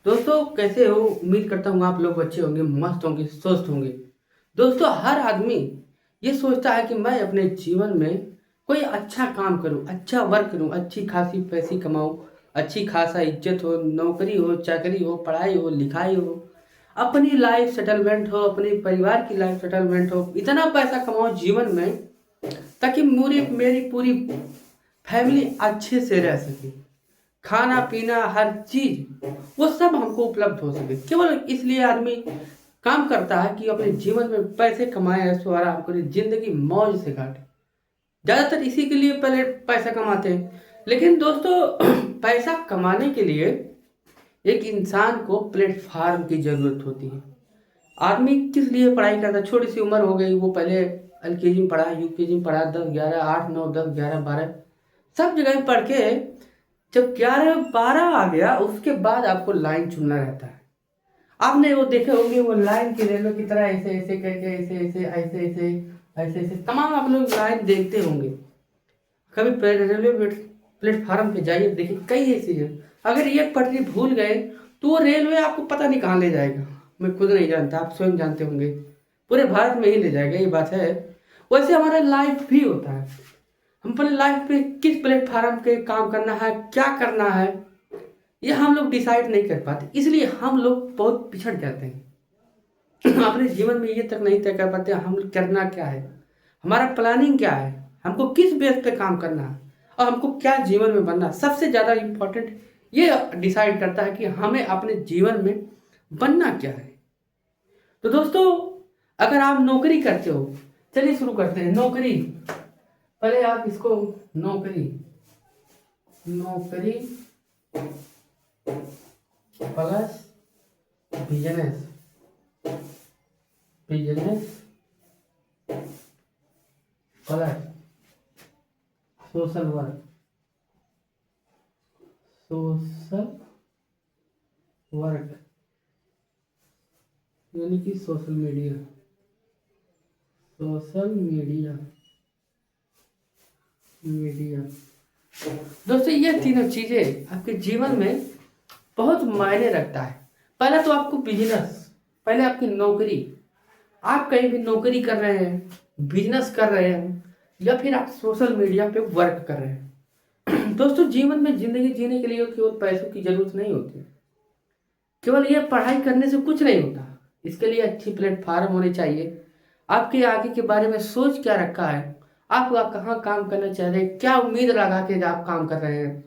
दोस्तों कैसे हो? उम्मीद करता हूँ आप लोग अच्छे होंगे, मस्त होंगे, स्वस्थ होंगे। दोस्तों हर आदमी ये सोचता है कि मैं अपने जीवन में कोई अच्छा काम करूँ, अच्छा वर्क करूँ, अच्छी खासी पैसे कमाऊँ, अच्छी खासा इज्जत हो, नौकरी हो, चाकरी हो, पढ़ाई हो, लिखाई हो, अपनी लाइफ सेटलमेंट हो, अपने परिवार की लाइफ सेटलमेंट हो, इतना पैसा कमाऊँ जीवन में ताकि मेरी मेरी पूरी फैमिली अच्छे से रह सके। खाना पीना हर चीज वो सब हमको उपलब्ध हो सके। केवल इसलिए आदमी काम करता है कि अपने जीवन में पैसे कमाए, ऐशो आराम करे, जिंदगी मौज से काटे। ज्यादातर इसी के लिए पहले पैसा कमाते हैं। लेकिन दोस्तों पैसा कमाने के लिए एक इंसान को प्लेटफार्म की जरूरत होती है। आदमी किस लिए पढ़ाई करता है? छोटी सी उम्र हो गई, वो पहले एलकेजी में पढ़ा, यूकेजी में पढ़ा, 10 11 8 9 10 11 12 सब जगह पढ़ के जब 11 12 आ गया, उसके बाद आपको लाइन चुनना रहता है। आपने वो देखे होंगे, वो लाइन की रेलवे की तरह ऐसे ऐसे करके ऐसे ऐसे ऐसे ऐसे ऐसे ऐसे तमाम आप लोग लाइन देखते होंगे। कभी रेलवे प्लेटफार्म पे जाइए, देखिए कई ऐसी है। अगर एक पटरी भूल गए तो वो रेलवे आपको पता नहीं कहाँ ले जाएगा। मैं खुद नहीं जानता, आप स्वयं जानते होंगे। पूरे भारत में ही ले जाएगा, ये बात है। वैसे हमारा लाइफ भी होता है। हम अपने लाइफ पे किस प्लेटफार्म पे काम करना है, क्या करना है, ये हम लोग डिसाइड नहीं कर पाते। इसलिए हम लोग बहुत पिछड़ जाते हैं। अपने जीवन में ये तक नहीं तय कर पाते हम करना क्या है, हमारा प्लानिंग क्या है, हमको किस बेस पे काम करना है और हमको क्या जीवन में बनना है। सबसे ज़्यादा इम्पोर्टेंट ये डिसाइड करता है कि हमें अपने जीवन में बनना क्या है। तो दोस्तों अगर आप नौकरी करते हो, चलिए शुरू करते हैं। नौकरी, पहले आप इसको नौकरी नौकरी plus business, business plus social work, social work यानी कि social media, social media media. दोस्तों ये तीनों चीजें आपके जीवन में बहुत मायने रखता है। पहला तो आपको बिजनेस, पहले आपकी नौकरी, आप कहीं भी नौकरी कर रहे हैं, बिजनेस कर रहे हैं, या फिर आप सोशल मीडिया पे वर्क कर रहे हैं। दोस्तों जीवन में जिंदगी जीने के लिए केवल पैसों की जरूरत नहीं होती। केवल ये पढ़ाई करने से कुछ नहीं होता। इसके लिए अच्छी प्लेटफार्म होनी चाहिए। आपके आगे के बारे में सोच क्या रखा है, आप कहाँ काम करना चाह रहे हैं, क्या उम्मीद लगा के आप काम कर रहे हैं,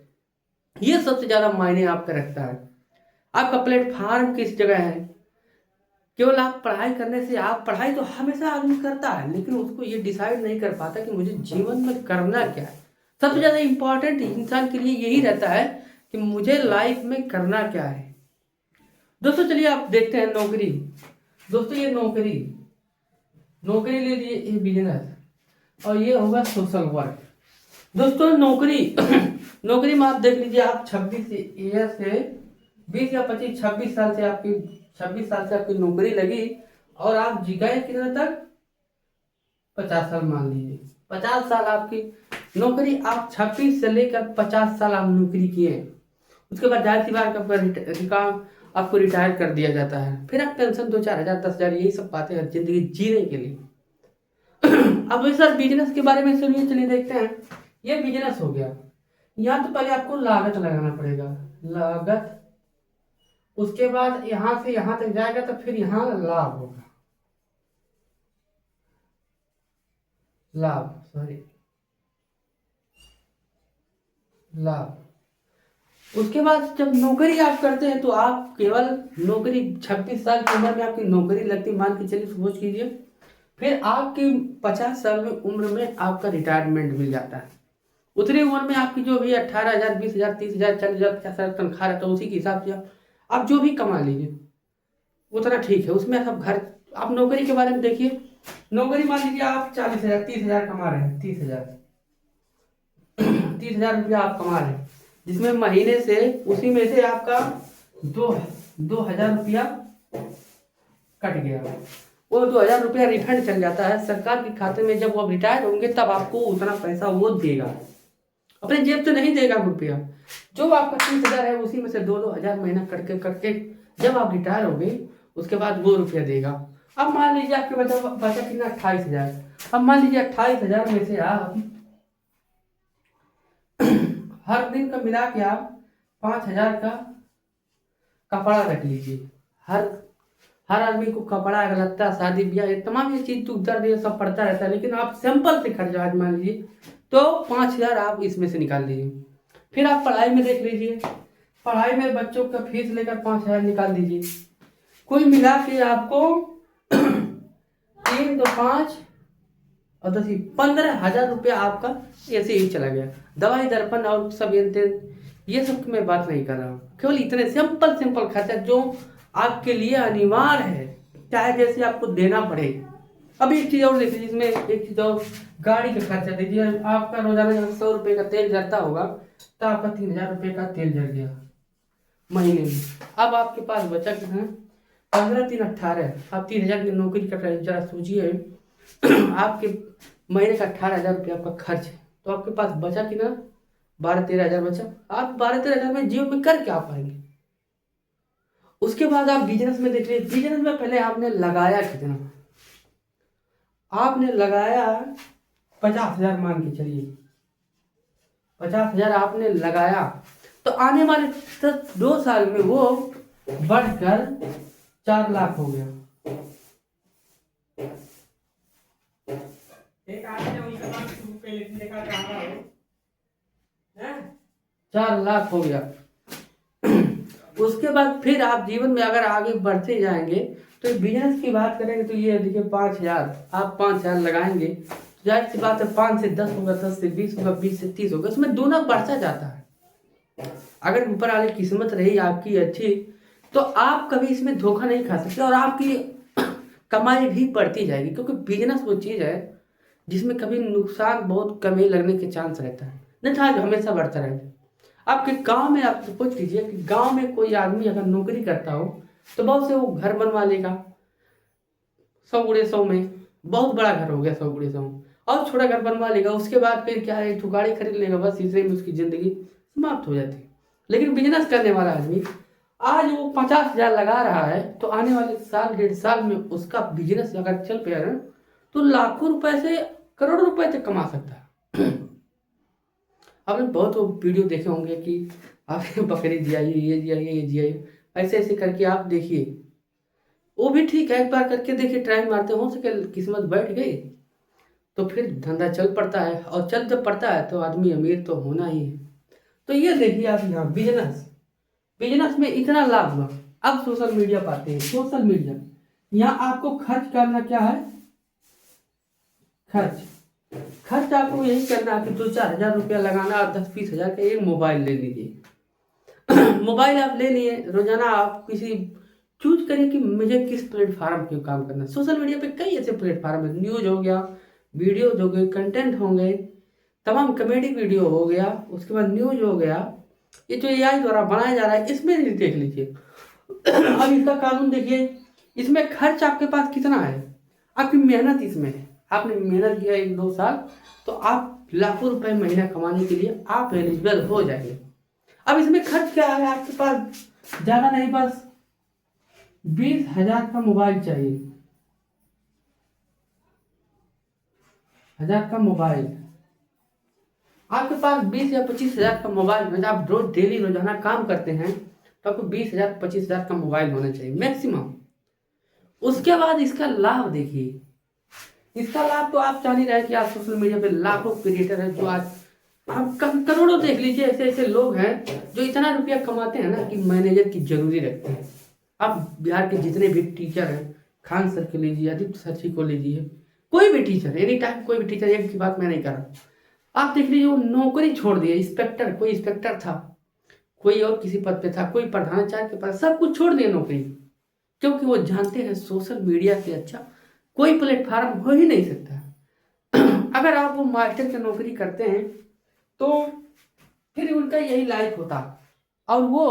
ये सबसे ज्यादा मायने आपका रखता है। आपका प्लेटफार्म किस जगह है। केवल आप पढ़ाई करने से, आप पढ़ाई तो हमेशा आदमी करता है, लेकिन उसको ये डिसाइड नहीं कर पाता कि मुझे जीवन में करना क्या है। सबसे ज़्यादा इम्पोर्टेंट इंसान के लिए यही रहता है कि मुझे लाइफ में करना क्या है। दोस्तों चलिए आप देखते हैं नौकरी। दोस्तों ये नौकरी, नौकरी ले लिए, ये बिजनेस, और ये होगा सोशल वर्क। दोस्तों नौकरी नौकरी में आप देख लीजिए, आप 26 ईयर से 20 या 25 26 साल से आपकी 26 साल से आपकी नौकरी लगी, और आप जी गए कितने तक? 50 साल मान लीजिए। 50 साल आपकी नौकरी, आप 26 से लेकर 50 साल आप नौकरी किए। उसके बाद जाहिर सी बात काम आपको रिटायर कर दिया जाता है। फिर आप पेंशन 2 4 हज़ार 10 हज़ार यही सब पाते हैं जिंदगी जीने के लिए। अब वही सर बिजनेस के बारे में सुनिए, चलिए देखते हैं। ये बिजनेस हो गया। यहाँ तो पहले आपको लागत लगाना पड़ेगा, लागत। उसके बाद यहां से यहां तक जाएगा तो फिर यहाँ लाभ होगा, लाभ, सॉरी, लाभ। उसके बाद जब नौकरी आप करते हैं तो आप केवल नौकरी 26 साल की उम्र में आपकी नौकरी लगती, मान के चलिए, सोच कीजिए। फिर आपकी 50 साल में उम्र में आपका रिटायरमेंट मिल जाता है। उतनी उम्र में आपकी जो भी 18 हज़ार 20 हज़ार 30 हज़ार 40 हज़ार 50 हज़ार तनख्वाह रहता है, उसी के हिसाब से आप जो भी कमा लीजिए उतना ठीक है। उसमें सब घर, आप नौकरी के बारे में देखिए। नौकरी मान लीजिए आप 40 हज़ार 30 हज़ार कमा रहे हैं, 30 हज़ार 30 हज़ार रुपया आप कमा रहे हैं, जिसमें महीने से उसी में से आपका 2 हजार रुपया कट गया। वो 2 हजार रुपया रिफंड चल जाता है सरकार के खाते में। जब वो रिटायर होंगे तब आपको उतना पैसा वो देगा। अपने जेब से नहीं देगा रुपया। जो आपका 30,000 है उसी में से 2-2 हज़ार महीना करके करके जब आप रिटायर हो गए उसके बाद वो रुपया देगा। अब मान लीजिए आपके बचा बचा कितना 28,000। अब मान लीजिए 28,000 में से आप हर दिन का मिला के आप 5,000 का कपड़ा रख लीजिए। हर हर आदमी को कपड़ा अगर लगता है, शादी ब्याह ये तमाम ये चीज दर्द ये सब पड़ता रहता है, लेकिन आप सिंपल से खर्चा आज मान लीजिए तो 5,000 आप इसमें से निकाल लीजिए। फिर आप पढ़ाई में देख लीजिए, पढ़ाई में बच्चों का फीस लेकर 5,000 निकाल दीजिए। कुल मिला के आपको 3 2 5 और 10 15,000 रुपया आपका ऐसे ही चला गया। दवाई दर्पण और सब ये सब की मैं बात नहीं कर रहा हूँ, केवल इतने सिंपल सिंपल खर्चा जो आपके लिए अनिवार्य है, चाहे जैसे आपको देना पड़े। अब एक चीज और देखिए, जिसमें एक चीज और, गाड़ी का खर्चा दीजिए। आपका रोजाना जब 100 रुपये का तेल जलता होगा तो आपका 3,000 रुपये का तेल जल गया महीने में। अब आपके पास बचा कितना, 15 3 18। आप 3,000 की नौकरी कर रहे हैं, जरा सोचिए आपके महीने का 18,000 रुपये आपका खर्च है, तो आपके पास बचा कितना, 12-13 हज़ार बचा। आप 12-13 हज़ार में जीवन में कर क्या पाएंगे। उसके बाद आप बिजनेस में देख लीजिए, बिजनेस में पहले आपने लगाया कितना, आपने लगाया 50,000 मान के चलिए, 50,000 आपने लगाया, तो आने वाले 2 साल में वो बढ़कर 4 लाख हो गया। एक आदमी ने 4 लाख हो गया। उसके बाद फिर आप जीवन में अगर आगे बढ़ते जाएंगे तो बिजनेस की बात करेंगे तो ये देखिए 5,000, आप 5,000 लगाएंगे, जाहिर सी बात है 5 से 10 होगा, 10 से 20 होगा, 20 से 30 होगा, उसमें दोना बढ़ता जाता है। अगर ऊपर वाले किस्मत रही आपकी अच्छी तो आप कभी इसमें धोखा नहीं खा सकते और आपकी कमाई भी बढ़ती जाएगी, क्योंकि बिजनेस वो चीज़ है जिसमें कभी नुकसान बहुत कम ही लगने के चांस रहता है, नहीं था जो हमेशा बढ़ता रहेगा। आपके गांव में आप सोच लीजिए कि गांव में कोई आदमी अगर नौकरी करता हो तो बहुत से वो घर बनवा लेगा 100 में, बहुत बड़ा घर हो गया 100 और छोटा घर बनवा लेगा। उसके बाद फिर क्या है, एक गाड़ी खरीद लेगा, बस इसी में उसकी जिंदगी समाप्त हो जाती है। लेकिन बिजनेस करने वाला आदमी आज वो 50,000 लगा रहा है तो आने वाले साल 1.5 साल में उसका बिजनेस अगर चल पाया ना तो लाखों रुपए से करोड़ों रुपए तक कमा सकता है। आपने बहुत वो वीडियो देखे होंगे कि आपने बकरी दियाई, ये दियाई, ये दियाई, ऐसे ऐसे करके आप देखिए, वो भी ठीक है, एक बार करके देखिए, ट्राई मारते हो सके किस्मत बैठ गई तो फिर धंधा चल पड़ता है, और चल जब पड़ता है तो आदमी अमीर तो होना ही है। तो ये देखिए आप यहाँ बिजनेस, बिजनेस में इतना लाभ हुआ। अब सोशल मीडिया पाते हैं, सोशल मीडिया यहाँ आपको खर्च करना क्या है, खर्च आपको यही करना है कि 2-4 हज़ार रुपया लगाना और 10-20 हज़ार का एक मोबाइल ले लीजिए। मोबाइल आप ले लिए, रोजाना आप किसी चूज करिए कि मुझे किस प्लेटफार्म पे काम करना है। सोशल मीडिया पे कई ऐसे प्लेटफार्म है, न्यूज हो गया, वीडियोज हो गए, कंटेंट होंगे, तमाम कॉमेडी वीडियो हो गया, उसके बाद न्यूज हो गया, ये जो AI द्वारा बनाया जा रहा है इसमें देख लीजिए। अब इसका कानून देखिए, इसमें खर्च आपके पास कितना है, आपकी मेहनत इसमें है, आपने मेहनत किया 1-2 साल तो आप लाखों रुपए महीना कमाने के लिए आप एलिजिबल हो जाएंगे। अब इसमें खर्च क्या है, आपके पास ज़्यादा नहीं, बस 20,000 का मोबाइल चाहिए, 1,000 का मोबाइल आपके पास, 20 या 25,000 का मोबाइल में आप रोज डेली रोजाना काम करते हैं तो आपको 20,000 25,000 का मोबाइल होना चाहिए मैक्सिमम। उसके बाद इसका लाभ देखिए, इसका लाभ तो आप जान ही रहे कि आज सोशल मीडिया पे लाखों क्रिएटर हैं जो आज आप करोड़ों देख लीजिए, ऐसे ऐसे लोग हैं जो इतना रुपया कमाते हैं ना कि मैनेजर की जरूरी रखते हैं। आप बिहार के जितने भी टीचर हैं, खान सर को लीजिए, आदित्य सर जी को लीजिए, कोई भी टीचर एनी टाइम, कोई भी टीचर, एक की बात मैं नहीं कर रहा, आप देख लीजिए वो नौकरी छोड़ दिए, इंस्पेक्टर, कोई इंस्पेक्टर था, कोई और किसी पद पे था, कोई प्रधानाचार्य के पद, सब कुछ छोड़ दिए नौकरी, क्योंकि वो जानते हैं सोशल मीडिया से अच्छा कोई प्लेटफार्म हो ही नहीं सकता। अगर आप वो मास्टर की नौकरी करते हैं तो फिर उनका यही लाइफ होता और वो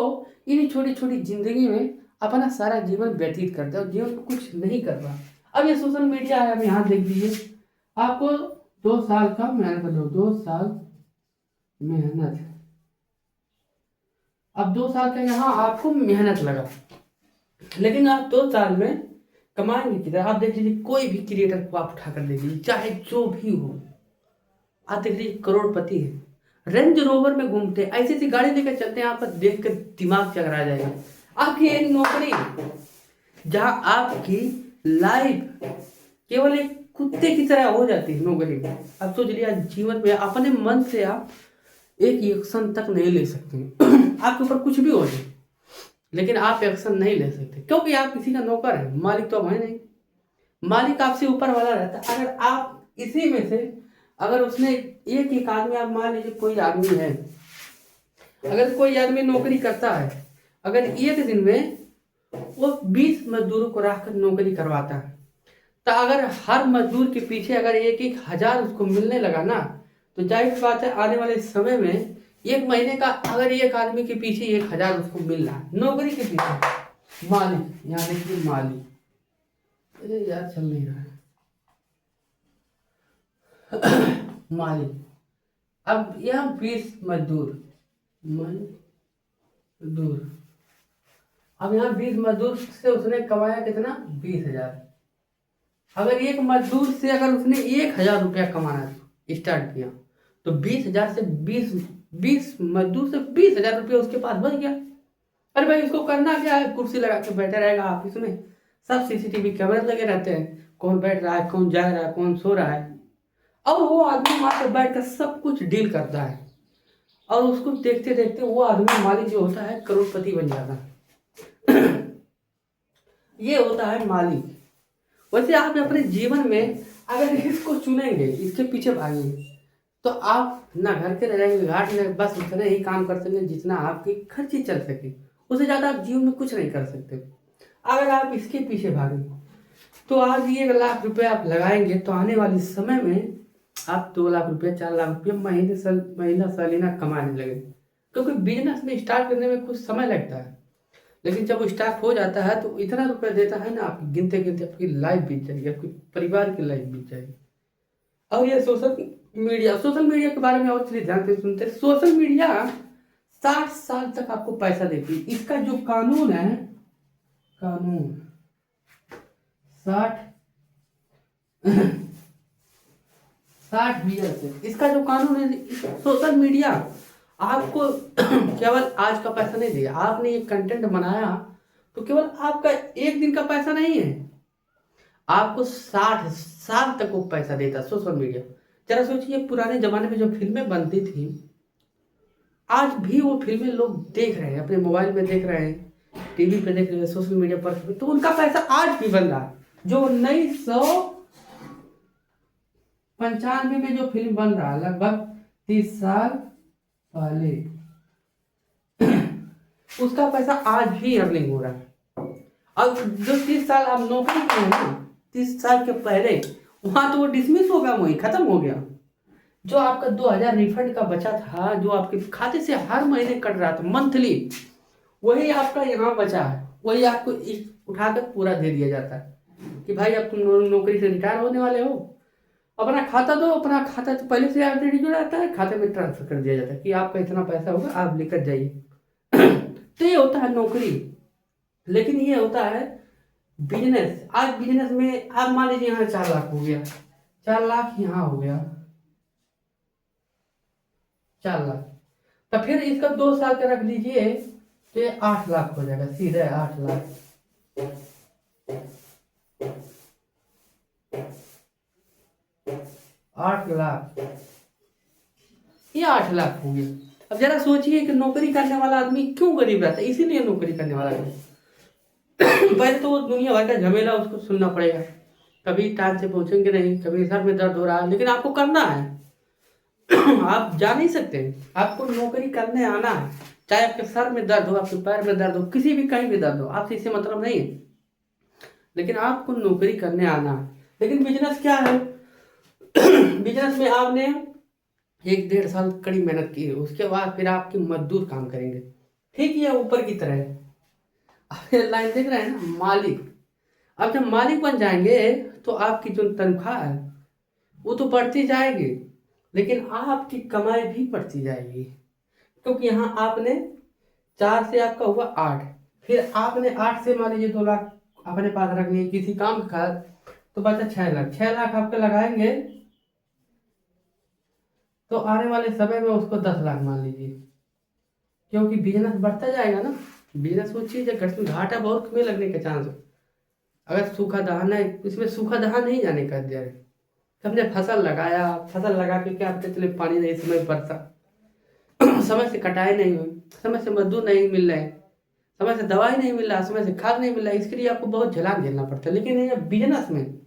इन्हीं छोटी छोटी जिंदगी में अपना सारा जीवन व्यतीत करते और जीवन को कुछ नहीं कर पा। अब ये सोशल मीडिया है, अब यहाँ देख लीजिए, आपको 2 साल का मेहनत कर लो, 2 साल मेहनत। अब 2 साल का यहाँ आपको मेहनत लगा, लेकिन आप 2 साल में कमाएंगे कितना? आप देख लीजिए, कोई भी क्रिएटर को आप उठा कर देख लीजिए, चाहे जो भी हो, आप देख लीजिए करोड़पति है, रेंज रोवर में घूमते हैं, ऐसी ऐसी गाड़ी लेकर चलते हैं, आप देख कर दिमाग चकरा जाएगा। आपकी एक नौकरी जहाँ आपकी लाइफ केवल एक कुत्ते की तरह हो जाती है नौकरी में। अब सोच लिया, जीवन में अपने मन से आप एक एक्शन तक नहीं ले सकते आपके ऊपर कुछ भी हो जाए, लेकिन आप एक्शन नहीं ले सकते, क्योंकि आप किसी का नौकर है, मालिक तो है नहीं। मालिक आपसे ऊपर वाला रहता है। अगर आप इसी में से, अगर उसने एक एक आदमी, आप मान लीजिए कोई आदमी है, अगर कोई आदमी नौकरी करता है, अगर एक दिन में वो 20 मजदूरों को रखकर नौकरी करवाता है, तो अगर हर मजदूर के पीछे अगर 1-1 हजार उसको मिलने लगा ना, तो जाहिर सी बात है आने वाले समय में 1 महीने का अगर एक आदमी के पीछे 1 हजार उसको मिल रहा है नौकरी के पीछे, मालिक, यहाँ देखिए मालिक, अरे यार चल नहीं रहा है मालिक। अब यहाँ 20 मजदूर, अब यहाँ 20 मजदूर से उसने कमाया कितना? 20 हजार। अगर एक मजदूर से अगर उसने 1 हजार रुपया कमाना स्टार्ट किया, तो 20 हजार से 20 मजदूर से 20 हजार रुपया उसके पास बच गया। अरे भाई, उसको करना क्या है? कुर्सी लगा के बैठा रहेगा ऑफिस में, सब सीसीटीवी कैमरे लगे रहते हैं, कौन बैठ रहा है, कौन जा रहा है, कौन सो रहा है, और वो आदमी वहां पर बैठ कर सब कुछ डील करता है, और उसको देखते देखते वो आदमी, मालिक जो होता है, करोड़पति बन जाता है। ये होता है मालिक। वैसे आप अपने जीवन में अगर इसको चुनेंगे, इसके पीछे भागेंगे, तो आप ना घर के रहेंगे घाट में, बस उतना ही काम कर सकेंगे जितना आपकी खर्ची चल सके, उससे ज़्यादा आप जीवन में कुछ नहीं कर सकते। अगर आप इसके पीछे भागेंगे, तो आज 1 लाख रुपये आप लगाएंगे, तो आने वाले समय में आप 2 लाख रुपये, 4 लाख रुपये महीना सालाना कमाने लगे। क्योंकि बिजनेस में स्टार्ट करने में कुछ समय लगता है, लेकिन जब वो स्टार्ट हो जाता है तो इतना रुपया देता है ना, आपकी गिनते गिनते आपकी लाइफ बीत जाएगी, आपके परिवार की लाइफ बीत जाएगी। और ये सोशल मीडिया के बारे में और चलिए ध्यान से सुनते हैं। सोशल मीडिया 60 साल तक आपको पैसा देती है। इसका जो कानून है, कानून 60 ईयर से, इसका जो कानून है, सोशल मीडिया आपको केवल आज का पैसा नहीं देगा। आपने ये कंटेंट बनाया तो केवल आपका एक दिन का पैसा नहीं है, आपको 60 साल तक वो पैसा देता है सोशल मीडिया। जरा सोचिए, पुराने जमाने में जो फिल्में बनती थी, आज भी वो फिल्में लोग देख रहे हैं, अपने मोबाइल में देख रहे हैं, टीवी पे देख रहे हैं, सोशल मीडिया पर, तो उनका पैसा आज भी बन रहा है। जो 1995 में जो फिल्म बन रहा है, लगभग 30 साल पहले, उसका पैसा आज भी अर्निंग हो रहा है। अब जो 30 साल आप नौकरी किए हैं ना, 30 साल के पहले, वहां तो वो डिसमिस हो गया, वही खत्म हो गया। जो आपका 2 हजार रिफंड का बचा था, जो आपके खाते से हर महीने कट रहा था मंथली, वही आपका यहाँ बचा है, वही आपको उठाकर पूरा दे दिया जाता है कि भाई अब तुम नौकरी से रिटायर होने वाले हो, अपना खाता दो। अपना खाता तो पहले से ऑलरेडी जुड़ा रहता है, खाते में ट्रांसफर कर दिया जाता है कि आपका इतना पैसा होगा, आप लेकर जाइए। तो ये होता है नौकरी। लेकिन ये होता है बिजनेस। आज बिजनेस में आप मान लीजिए यहाँ 4 लाख हो गया, 4 लाख यहाँ हो गया, 4 लाख, तो फिर इसका 2 साल का रख लीजिए, तो ये 8 लाख हो जाएगा, सीधे 8 लाख। 8 लाख, ये 8 लाख हो गया। अब जरा सोचिए कि नौकरी करने वाला आदमी क्यों गरीब रहता है? इसीलिए नौकरी करने वाला आदमी पहले तो वो दुनिया भर का झमेला उसको सुनना पड़ेगा, कभी टाइम से पहुंचेंगे नहीं, कभी सर में दर्द हो रहा है, लेकिन आपको करना है। आप जा नहीं सकते, आपको नौकरी करने आना है, चाहे आपके सर में दर्द हो, आपके पैर में दर्द हो, किसी भी कहीं भी दर्द हो, आपसे इससे मतलब नहीं है, लेकिन आपको नौकरी करने आना है। लेकिन बिजनेस क्या है? बिजनेस में आपने 1-1.5 साल कड़ी मेहनत की है, उसके बाद फिर आपके मजदूर काम करेंगे। ठीक है, ऊपर की तरह है, आप लाइन देख रहे हैं ना, मालिक। अब जब मालिक बन जाएंगे तो आपकी जो तनख्वाह है वो तो बढ़ती जाएगी, लेकिन आपकी कमाई भी बढ़ती जाएगी, क्योंकि यहाँ आपने 4 से आपका हुआ 8, फिर आपने 8 से मान लीजिए 2 लाख अपने पास रख लिए किसी काम का, तो बचा 6 लाख। 6 लाख आपके लगाएंगे तो आने वाले समय में उसको 10 लाख मान लीजिए, क्योंकि बिजनेस बढ़ता जाएगा ना। बिजनेस वो चीज़ है, घाटा बहुत कम लगने का चांस है। अगर सूखा दहा है, इसमें सूखा दहा नहीं जाने का दिया है। हमने फसल लगाया, फसल लगा के क्या पता चले पानी नहीं समय बरसा, समय से कटाई नहीं हुई, समय से मजदूर नहीं मिल रहे, समय से दवाई नहीं मिल रहा, समय से खाद नहीं मिल रहा, इसके लिए आपको बहुत झेलान झेलना पड़ता है। लेकिन ये बिजनेस में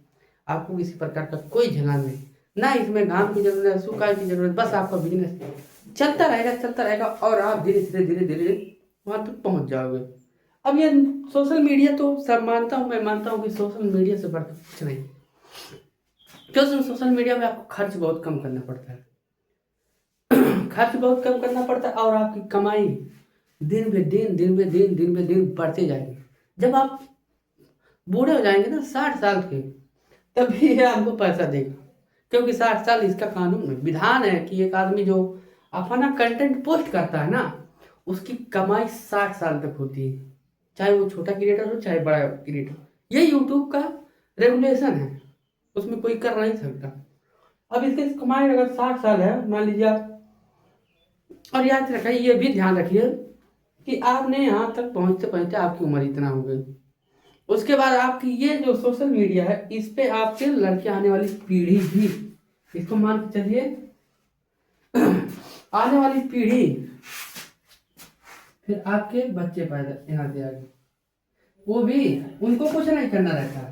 आपको किसी प्रकार का कोई झेलान नहीं, ना इसमें घाम की जरूरत है, सूखा की जरूरत, बस आपका बिजनेस चलता रहेगा और आप धीरे धीरे वहां तक पहुंच जाओगे। अब ये सोशल मीडिया तो सब मैं मानता हूँ कि सोशल मीडिया से बढ़कर कुछ नहीं, क्योंकि सोशल मीडिया में आपको खर्च बहुत कम करना पड़ता है। खर्च बहुत कम करना पड़ता है और आपकी कमाई दिन पे दिन बढ़ते जाएगी। जब आप बूढ़े हो जाएंगे ना 60 साल के, तभी ये आपको पैसा देगा, क्योंकि 60 साल इसका कानून है, विधान है कि एक आदमी जो अपना कंटेंट पोस्ट करता है ना, उसकी कमाई 60 साल तक होती है, चाहे वो छोटा क्रिएटर हो चाहे बड़ा क्रिएटर। ये यूट्यूब का रेगुलेशन है, उसमें कोई कर नहीं सकता। अब इसके कमाई अगर 60 साल है मान लीजिए आप, और याद रखिए, ये भी ध्यान रखिए कि आपने यहाँ तक पहुँचते पहुँचते आपकी उम्र इतना हो गई, उसके बाद आपकी ये जो सोशल मीडिया है इस पे आपके लड़के आने वाली पीढ़ी भी, इसको मान के चलिए आने वाली पीढ़ी, फिर आपके बच्चे पैदा यहाँ से आगे, वो भी उनको कुछ नहीं करना रहता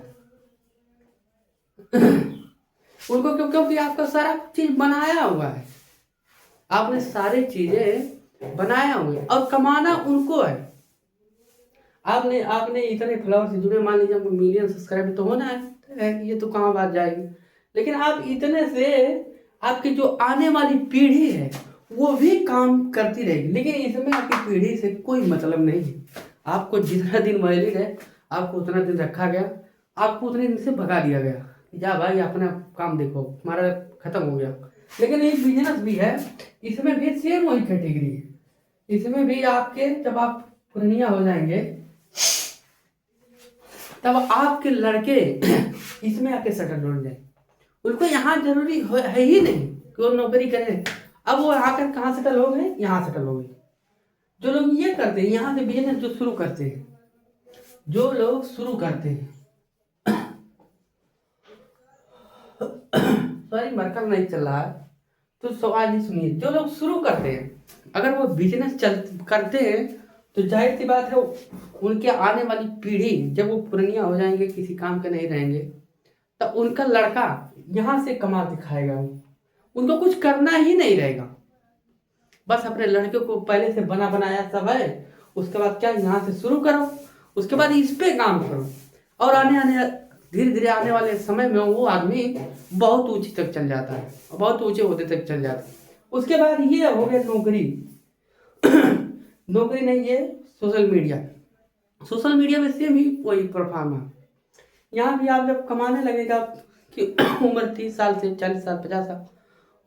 उनको क्योंकि आपका सारा चीज बनाया हुआ है, आपने सारी चीजें बनाया हुआ है और कमाना उनको है। आपने आपने इतने फ्लावर से जुड़े, मान लीजिए आपको मिलियन सब्सक्राइबर तो होना है, ये तो कहाँ बात जाएगी। लेकिन आप इतने से आपकी जो आने वाली पीढ़ी है वो भी काम करती रहेगी, लेकिन इसमें आपकी पीढ़ी से कोई मतलब नहीं है। आपको जितना दिन वैलिड है आपको उतना दिन रखा गया, आपको उतने दिन से भगा दिया गया, जा भाई अपना काम देखो, हमारा खत्म हो गया। लेकिन एक बिजनेस भी है, इसमें भी सेम वही कैटेगरी है, इसमें भी आपके जब आप पुरानिया हो जाएंगे तब आपके लड़के इसमें आके सेटल हो जाए, उनको यहाँ जरूरी है ही नहीं कि वो नौकरी करें। अब वो आकर कहाँ सेटल हो गए, यहाँ सेटल हो गए। जो लोग ये करते हैं यहाँ से बिजनेस जो शुरू करते हैं, जो लोग शुरू करते हैं सॉरी मरकल नहीं चल रहा है तो सवाल ही सुनिए, जो लोग शुरू करते हैं अगर वो बिजनेस करते हैं तो जाहिर सी बात है उनके आने वाली पीढ़ी जब वो पुरानिया हो जाएंगे, किसी काम के नहीं रहेंगे, तो उनका लड़का यहाँ से कमा दिखाएगा, उनको कुछ करना ही नहीं रहेगा। बस अपने लड़के को पहले से बना बनाया सब है, उसके बाद क्या यहाँ से शुरू करो, उसके बाद इस पे काम करो, और धीरे धीरे आने वाले समय में वो आदमी बहुत ऊंची तक चल जाता है, बहुत ऊंचे होते तक चल जाता है। उसके बाद ये हो गया नौकरी नौकरी नहीं, ये सोशल मीडिया में सेम ही वही परफॉर्म है। यहाँ भी आप जब कमाने लगेगा कि उम्र 30 साल से 40 साल 50 साल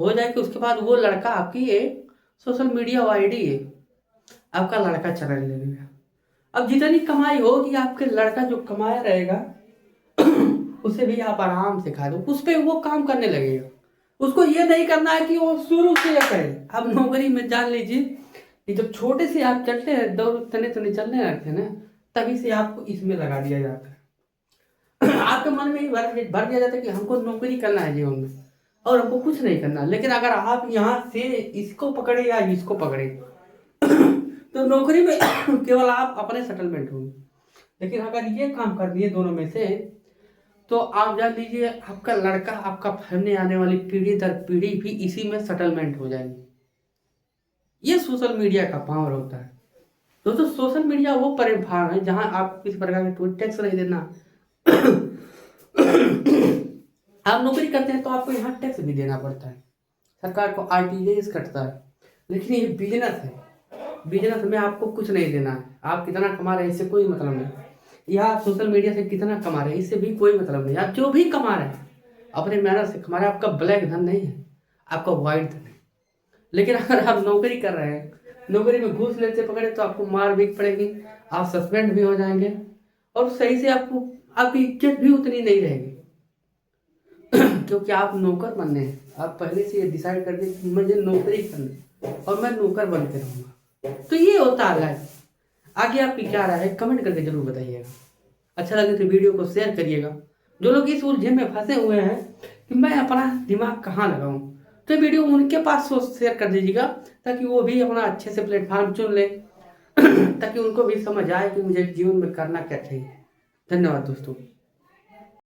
हो जाएगी, उसके बाद वो लड़का आपकी ये सोशल मीडिया आईडी है आपका लड़का चला लेगा। अब जितनी कमाई होगी आपके लड़का जो कमाया रहेगा उसे भी आप आराम से खा दो, उस पर वो काम करने लगेगा। उसको ये नहीं करना है कि वो शुरू से करे। अब नौकरी में जान लीजिए कि जब छोटे से आप चलते हैं, दौड़ तने चलने लगते हैं ना, तभी से आपको इसमें लगा दिया जाता है आपके मन में भर दिया जाता है कि हमको नौकरी करना है जीवन में और हमको कुछ नहीं करना। लेकिन अगर आप यहाँ से इसको पकड़े या इसको पकड़े तो नौकरी में केवल आप अपने सेटलमेंट होंगे, लेकिन अगर ये काम कर दिए दोनों में से तो आप जान लीजिए आपका लड़का, आपका फैमिली, आने वाली पीढ़ी दर पीढ़ी भी इसी में सेटलमेंट हो जाएंगे। ये सोशल मीडिया का पावर होता है दोस्तों। सोशल मीडिया वो प्लेटफॉर्म है जहां आपको किसी प्रकार का कोई टैक्स नहीं देना आप नौकरी करते हैं तो आपको यहाँ टैक्स भी देना पड़ता है, सरकार को आरटीजीएस कटता है। लेकिन ये बिजनेस है, बिजनेस में आपको कुछ नहीं देना है। आप कितना कमा रहे हैं इससे कोई मतलब नहीं, या आप सोशल मीडिया से कितना कमा रहे हैं इससे भी कोई मतलब नहीं। आप जो भी कमा रहे हैं अपने मेहनत से कमा रहे हैं, आपका ब्लैक धन नहीं है, आपको अवॉइड करना है। लेकिन अगर आप नौकरी कर रहे हैं, नौकरी में घूस लेते पकड़े तो आपको मार भी पड़ेगी, आप सस्पेंड भी हो जाएंगे और सही से आपको आपकी इज्जत भी उतनी नहीं रहेगी क्योंकि आप नौकर बनने हैं। आप पहले से ये डिसाइड कर दें कि मुझे नौकरी करनी है और मैं नौकर बन के रहूँगा। तो ये होता है लाइफ। आगे आपकी क्या राय है कमेंट करके जरूर बताइएगा। अच्छा लगे तो वीडियो को शेयर करिएगा। जो लोग इस उलझे में फंसे हुए हैं कि मैं अपना दिमाग कहाँ लगाऊं, तो वीडियो उनके पास शेयर कर दीजिएगा ताकि वो भी अपना अच्छे से प्लेटफॉर्म चुन ले ताकि उनको भी समझ आए कि मुझे जीवन में करना क्या चाहिए। धन्यवाद दोस्तों।